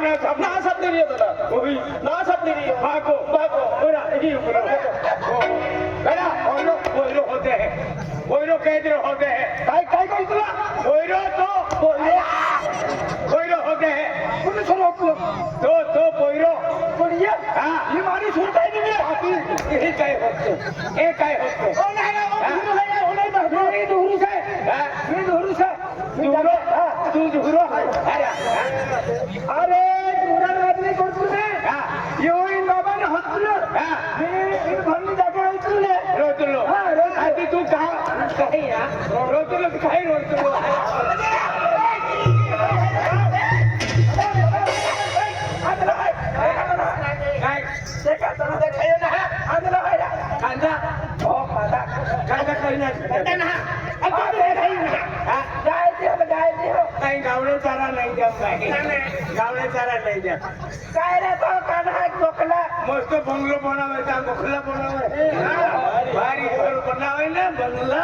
ना सब नहीं है बोला वही ना सब नहीं है भागो भागो बोला ये बोलो बेटा कोई लोग होते हैं कोई लोग कैसे होते हैं काय काय कोई तुला कोई लोग होते हैं पुलिस रोक लो तो कोई लोग बढ़िया हां ये मारी सुनता ही नहीं ये काय होते ओ नहीं ये दूर से तू दूरो अरे दूरा रात नहीं करतू ने यो इन बाबा ने हत्तलो इन भरनी जाके हत्तलो रोतलो आधी तू कहां या रोतलो काय रोतलो काय ते का तर खायो ना आदला खायला कांदा ओ कांदा खाई ना कांदा ना आता ते खाई ना जायचे हो काही गावडे चारा नाही द्या गावडे चारा नाही द्या काय रे तो कांदा गोखला मस्त बंगलो बनावे का गोखला बनावे भारी घर बनावे ना बंगला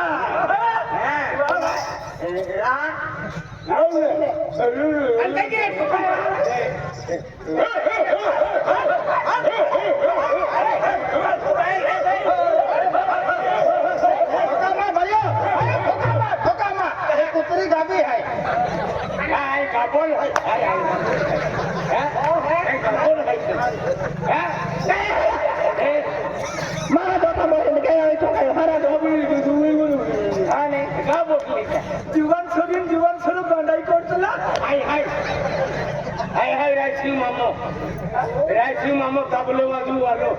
कुत्री गावी आहे काय काबोल मला दोघा बोलून काय हरा आणि का बोलली जीवन सोडून बांधाई करतला हाय राजू मामो तबले वाजू वालो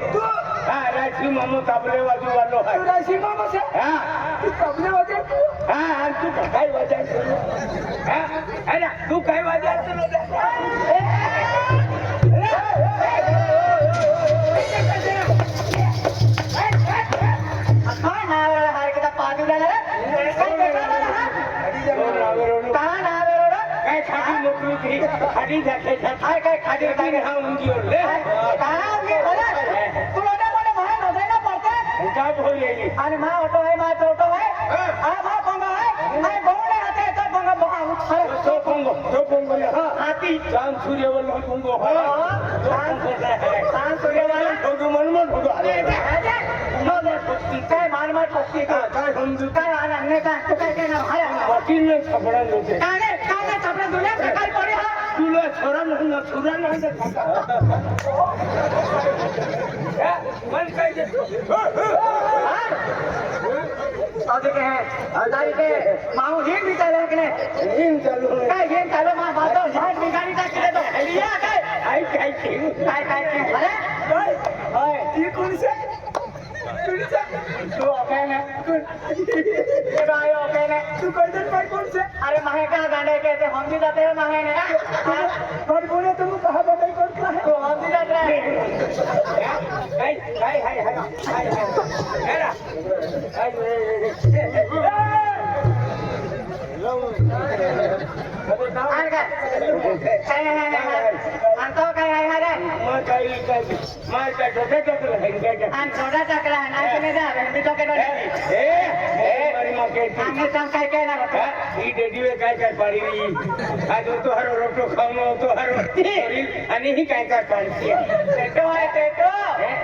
हाँ राजू मामो तबले वाजू वालो है राजू मामो से हाँ तबले वाजे हाँ तू काय वाजा हाँ है ना तू काय वाजा खाडी जाते काय काय खाडी काय हा उंगी ओरले काय उंगी बोला तुला ना मला माय नदरेला पडते काय बोललेली आणि मा ऑटो आहे मा ऑटो आहे आ मा पंगा आहे आणि बोले हाते तो पंगा बहा तो पंगो हां हाती जान सूर्यवल पंगो जान सूर्यवल पंगो मन पंगो अरे काय मार ठोकती काय समजू काय आणणे काय तू काय ना हाय वकील ने छपडा लोटे काय छपडा दुनिया प्रकार पडे हा तुला छोरा नाही मन काय आजे के आजारी के माऊ हिंग विचारले की नाही हिंग चालू काय हिंग चालू मा बातो झाड निघाली टाकले तो लिया काय काय अरे होय ती कोणीचे तू ओके ना ये भाई ओके ना तू कोई भाई कौन से अरे माहे का गांडे कहते हम भी जाते हैं माहे ने और बोले तुम कहां बताई करता है तो हम भी जाते हैं हाय हेरा अंतो काय आहे रे मग काय छोटे टकला आहे आणि छोटा टकला आहे नाही तुम्ही जा मी तो केलो मारी मार्केट आम्ही काय ना ही डेडीवे काय पाडी आज तो हरो रोटो खाऊनो तो हरो आणि ही काय पाडती टेटो आहे टेटो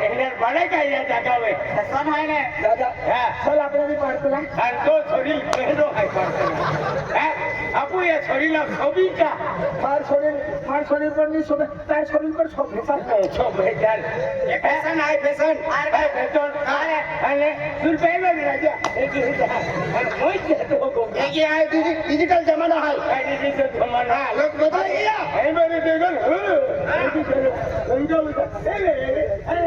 एने बडे काय या जागावे सण आहे ना दादा हां चल आपण भी पाडतो ना आणि तो थोडी मेहनो आहे पाडतो हां आपू या छोरीला खोबी का मार छोरी पर नहीं सोबे तार छोरी पर छोबे चाल ये फैशन है फैशन अरे अरे सुन पे में राजा एक ही मोई तो हो ये है डिजिटल जमाना है डिजिटल जमाना लोग बदल गया है मेरे देखो अरे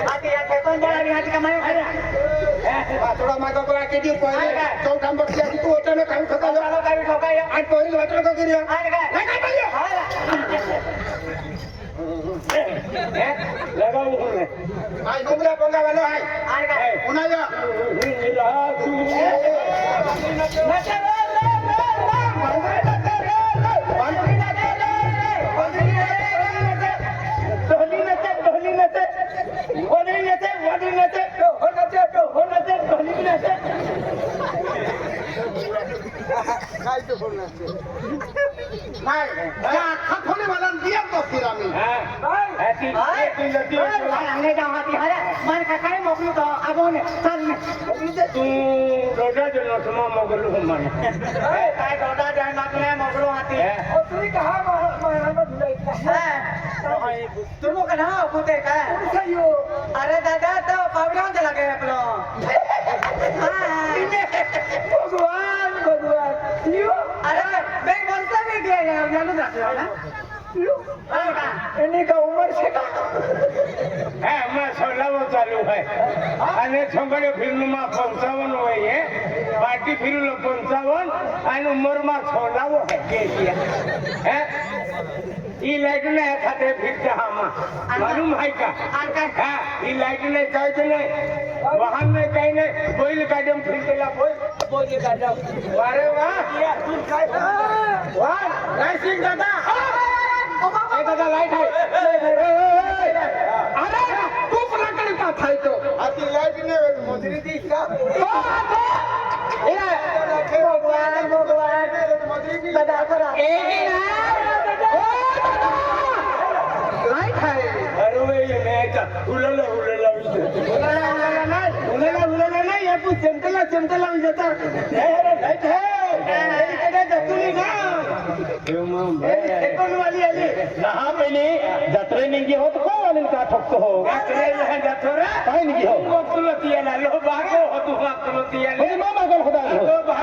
आके या फैशन बड़ा नहीं हाथ कमाए थोड़ा मागो को आके दियो पहिले तो काम बक्सिया तू होता ना काम खका जानो काय ठोकाय आणि पहिले वाटलं का करिया नाही काय पाहिजे लगाओ उन्हें आई घुमरा पंगा वाला है आणि काय उन्हाया काय तो बोलणार नाही खाफोने मला दिया तो फिर आम्ही अंगे जाऊ हाती मन का काय मोकलू तो आबोने चल तू रोडा जो नसमा मोगलू मन काय रोडा जाय मागले मोगलू हाती तू कहा महाराज धुलाई तुम कहा होते काय अरे दादा तो पावडा दे लगे आपलो भगवान भगवान लियो अरे मैं बोलता भी गया जानो जाते ना એની કા ઉંમર છે કા હે માં સોલાવો ચાલુ હોય અને છોકરીઓ ફિલ્મમાં 55 હોય હે પાર્ટી ફિલ્મ 55 અને ઉંમરમાં સોલાવો હે કે હે ઈ લાઈટ ને ખાતે ફિરતા હામાં માલુમ है का હા ઈ લાઈટ ને કાઈ છે ને વાહન ને કાઈ ને બોઈલ કાઢમ ફિરતેલા બોઈલ કાઢમ વારે વાહ તું કાઈ વાહ રાઈસિંગ દાદા दादा लाइट है अरे तू पराकडे का थाय तो आती लाइट ने मोजरी दी का भगवान भगवान दादा करा लाइट है अरे वे ये मेचा उलला नहीं ये तू चमकला विजेता अरे लाइट है इकडे दत्तुली ना कोण वाली आली नहा पहिले जत्रे निघी होत कोण वाली का ठोकतो हो जत्रे जत्रा काय निघी हो मगतुला तियाला लो बागो हो तू मगतुला तियाले म्हणजे मामा गल होता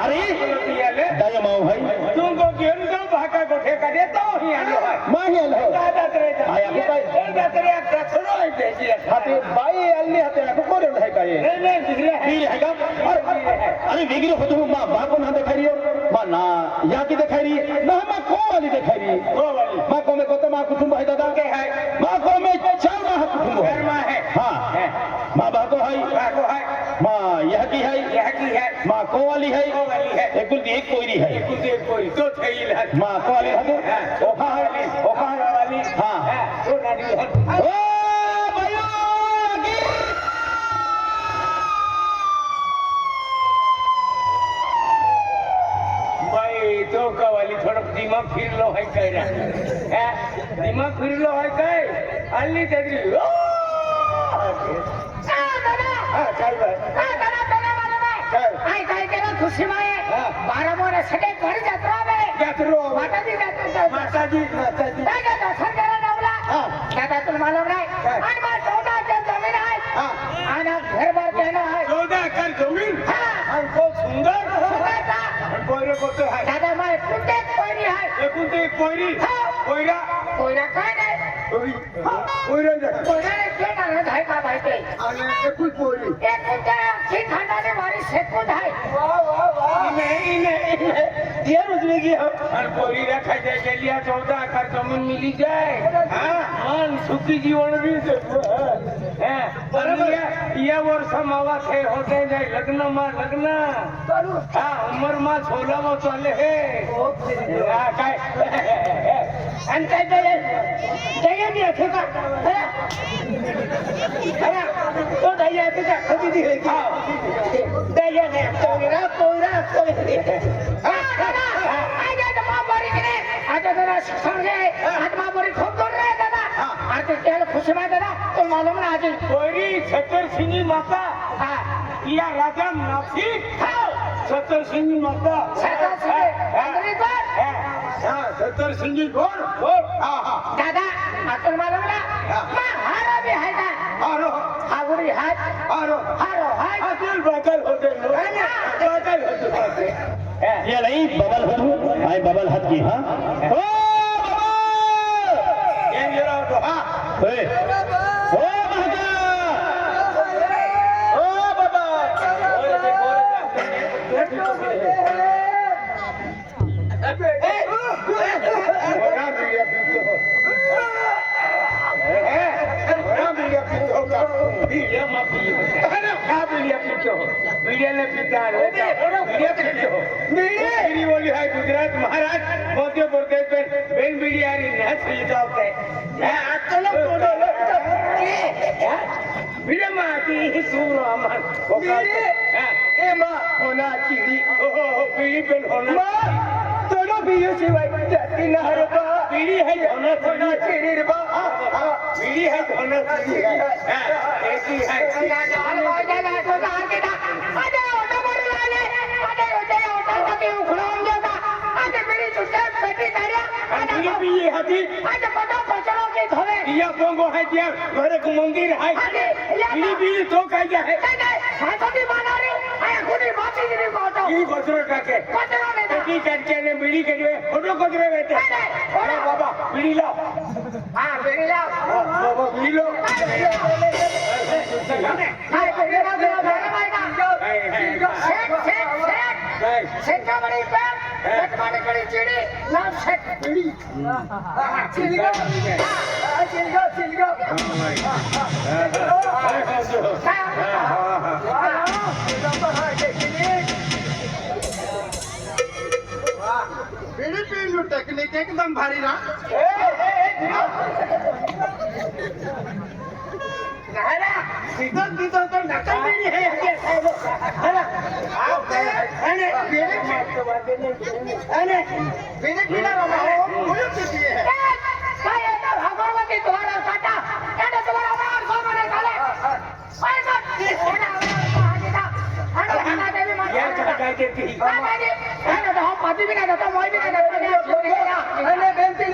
अरे तियाले दाया माऊ भाई तुमको घेऊन जाऊ भाका गोठे का देतो ही आलो माही आलो जत्रे आया काय जत्रे का थोडो आहे त्याची हाते बाई आली हाते को कोण आहे काय नाही दिसले आहे का अरे वेगळे होतो मा बाको ना देखाई मा ना या की देखाई ना मा को वाली देखाई को वाली मा को में को तो मा कुटुंब है दादा के है मा को में चार मा कुटुंब है मा है हां मा बाको है मा यह की है मा को वाली है एक कोईरी है एक कोईरी तो थईल है मा को वाली है ओखा वाली हां तो नाडी है ओ भाइयों आगे भाई तो का वाली थोड़ा दिमाग फिरलो है काय रे दिमाग फिरलो है काय अल्ली तेरी चल भाई काय केलं खुशी माये 12 मोरे सगळे घर जत्रो माताजी काय का दर्शन करा नवला दादा तुला मालूम नाही आणि मा 14 एकर जमीन आहे आणि घर भर देणं आहे 14 एकर जमीन आणि खूप सुंदर कोयरे कोते आहे दादा मा कुठे कोयरी आहे एकूण एक कोयरी कोयरा काय नाही कोयरा केणार आहे का माहिती आणि एकूण कोयरी एकूण की खांडाने मारी शेकून आहे वाह नहीं ये रुजने की और कोयरी रखा जाए के लिए 14 एकर जमीन मिली जाए हां सुखी जीवन भी है बरोबर या वर्ष मावा थे होते जाए लग्न करू हां उम्र मा 16 वो चाले है काय आणि काय दया दी अथे का अरे तो दया दी का कधी दी दया ने कोयरा कोयरी आजा तो माबरी के आजा जरा संगे आज माबरी खूब कर रहे दादा आज तेल खुशी में दादा तो मालूम ना आज कोयरी छतर सिंगी माता या राजा नाफी छतर सिंगी माता छतर सिंगी गोर दादा आपण मालूम ना हारा भी है ना हारो हागुरी हात हारो हात दिल बकल होते बकल होते ये नहीं बबल हद आई बबल हद की हां ओ बबल ये जरा तो हां ओ महाजा ओ बाबा गुजरात महाराष्ट्र मध्य प्रदेश में बेन बिरियानी वीडियो में आती सूर होना चिड़ी बीड़ी पेन होना दोनों बीड़ी शिवाय जाती ना रे बा बीड़ी है होना होना चिड़ी रे बा बीड़ी है होना चिड़ी ऐसी है बीड़ी पी हती दिया बोंगो है दिया घर को मंदिर है बीड़ी बीड़ी तो कह जा है ये गोदरो टाके की करके ने बीड़ी के लिए फोटो गोदरो बैठे अरे बाबा बीड़ी लो हां बीड़ी ला बाबा बीड़ी लो बीड़ी पी टेक्निक एकदम भारी ना तो नकल बीड़ी है बीड़ी पीना भगवती तुम्हारा काटा तुम्हारा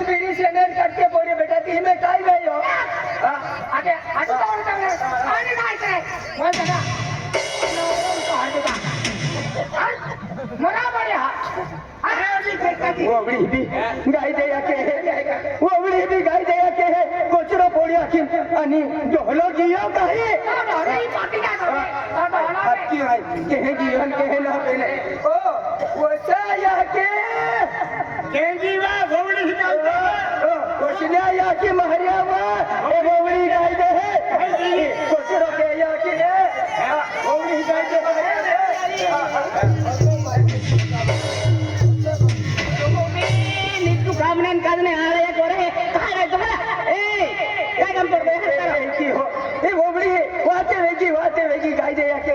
बीड़ी से करके बोले बेटा ती में काय गई हो आगे गाय दया के गाय दया के कोचरो पोड़िया की आणि ढोलो जियो काही हत्ती आहे के जीवन के ना पेले ओ वसा या के केंजीवा भवड़ी हिकालता कोचन्या या की महरिया वा ए भवड़ी गाय दे कोचरो के या की भवड़ी गाय दे नित्तू कामनान काजने आले करे काय तुम्हाला ए काय काम करते की हो ए भवड़ी वाते वेगी गाय दे या के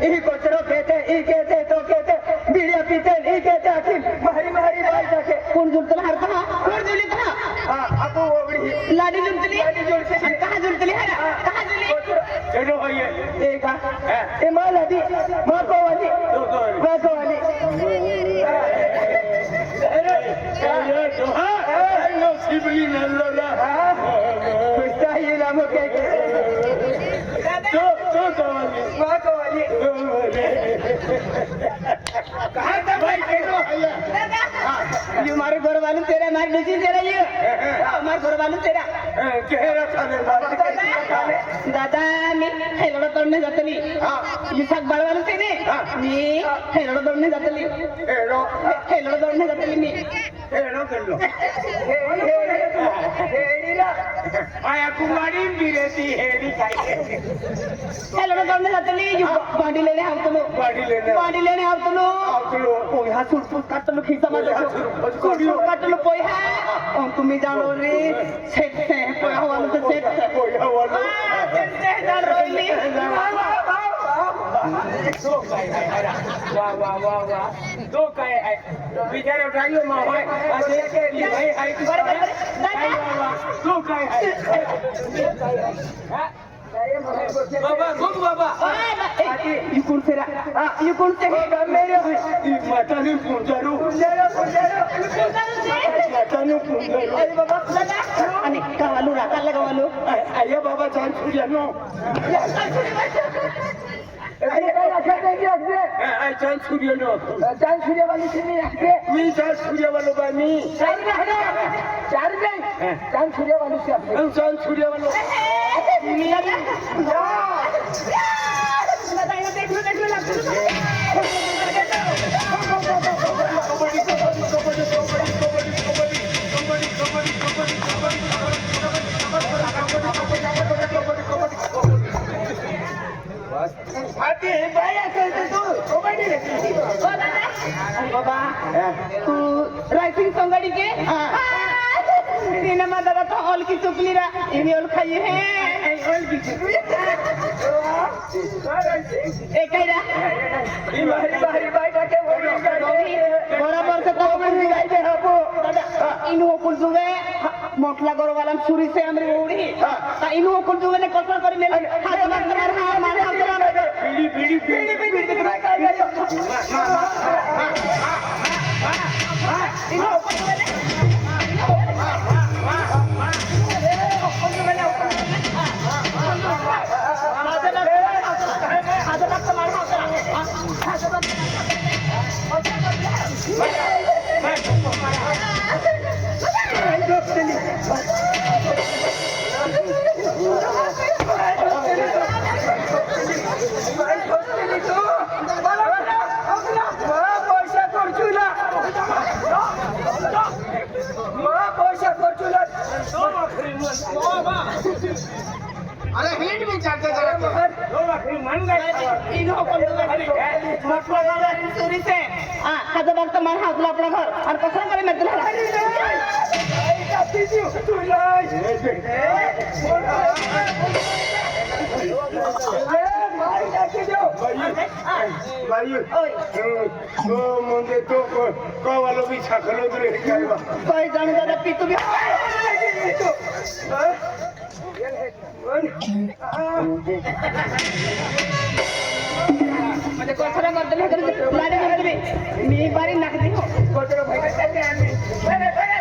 ई कोचरो कहते ई कहते तो कहते बीड़िया पीते ई कहते आखिर महरी बाई जाके कोण जुळतला हरता कोण जुळली का आपो भवड़ी लाडी जुळतली कहा जुळतली है कहा जुळली चलो भैया ए का ए मा लाडी मा को वाली ये तो है नो सिबली नल्ला कुस्ता ये नाम के तो कवाली मा को वाली कहां था भाई केनो है ये मारे घर वाले तेरा मार नीचे तेरा ये मार घर वाले तेरा चेहरा खाने दादा मी हेलोडा तोडणे जातली मी साग बाळवाले तेने मी हेलोडा तोडणे जातली हेलोडा तोडणे जातली मी एड़ो कर लो हेडीला आया कुमारी भी रहती हेडी खाई हेलोडा तोडणे जातली बांडी लेने आवतलो बांडी लेने आवतलो पोय हा सुटपुट काटलो खिसा माझा सुटपुट काटलो पोय हा तुम्ही जाणो रे सेट पोय हवालो ते सेट कोई हवालो ते जाण रोईली वाह तो काय है बिचारे उठाइयो माँ भाई अजय के लिए भाई है तो काय है बाबा घुम बाबा इकुन से मेरे मटन पुंजरू अरे बाबा आणि गावालू राखायला गावालू अय्या बाबा चांद सूर्यानो अरे काय राखत नाही असते चांद सूर्यानो चांद सूर्यवाली तुम्ही असते मी चांद सूर्यावालो बा मी चार नाही चांद सूर्यवाली से असते चांद सूर्यावालो बाबा तू रायसिंग संगडी के तिने माझा तो ऑल की चुकली रा इनी ऑल खाई है ऑल की चुकली एक ही रा ई बारी बाई टाके बराबर से तो बोल गाई दे हपो इनु ओकुल जुवे मोठला गोरवाला सुरी से हमरे ओडी ता इनु ओकुल जुवे ने कसर करी मेले हाथ मार बीड़ी इनु ओकुल जुवे ने अरे हिट भी चाहते जरा इनु ओकुल जुवे मोठला गोरवाला सुरी से हाथ बाग तो मार हाथ अपना घर और कसर करे मैं तुला म्हणजे तो कवालो बी छाखलो तरी कोई जाने दादा पीतू भी म्हणजे कोसरा करते लाडे करते मी बारी नाकदी हो कोचरो भाई कहते हैं आम्ही अरे काय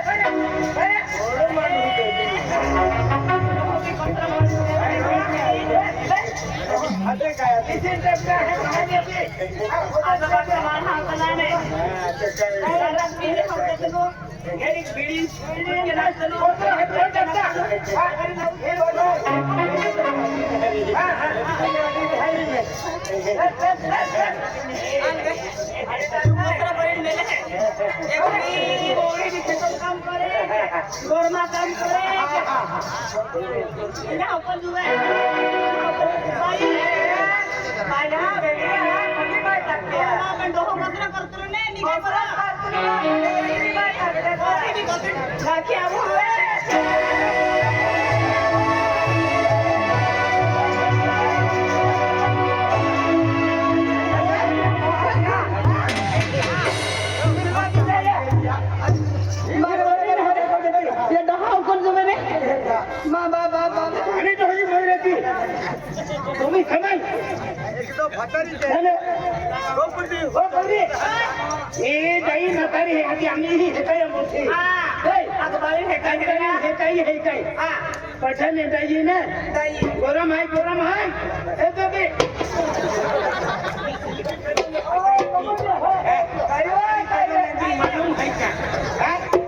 इथे गोरमा काम करे ना ओपन जुए बाय ना बेटा कधी बाय टाकते आपण दोघं कसरा करतो ने निघे बरं बाय टाकते बाकी आबू तुम्ही खमाल हे काही म्हातारी हे आधी आम्ही हे काही मोठे हे काही पठाण येतायची ना गरम आहे हे तो बे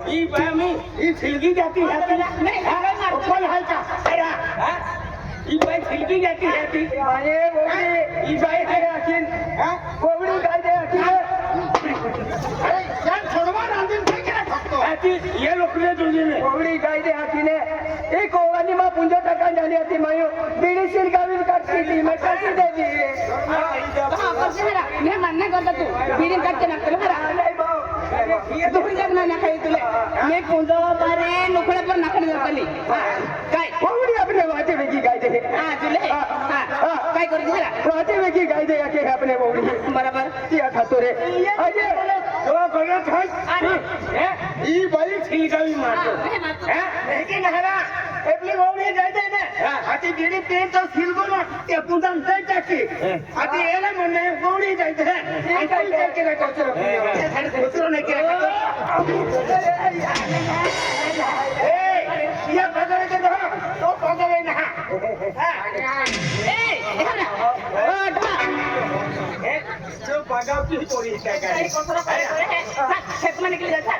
ही बामी ही सिलगी जाती है नहीं का ही बाई खिलकी जाती रहती माने बोली ही बाई है आखिर हां कोबड़ी गाय दे आखिर अरे जान छोड़वा रांदिन पे क्या ठकतो आती ये लोकले दुनिये कोबड़ी गाय दे आखिर ने एक कोवानी मा पुंजो टका जानी आती मायो बीड़ी सिर गावी काटती थी मैं काटी दे दी हां परसेरा मैं मानना करता तू बीड़ी काट के नकल करा नहीं बाऊ ये तो जगना ना खाई तुले मैं पुंजो बारे नुखडे पर नकल जातली काय कोबड़ी अपने वाते वेगी गाय दे हां तुले हां काय कर दिला वाते वेगी गाय दे आके अपने कोबड़ी बराबर क्या खातो रे अजे तो गलत है ई बाई छिलकावी मारतो लेकिन हरा एपली कोबड़ी गाय दे ने आती बीड़ी पे तो छिलको ना ते पुदन तय टाकी आती एला मने कोबड़ी गाय दे आई के कोचरो कोचरो ने के ये पकड़ के तो पकड़े ना जो पगाव की चोरी क्या करे खेत में निकल जाता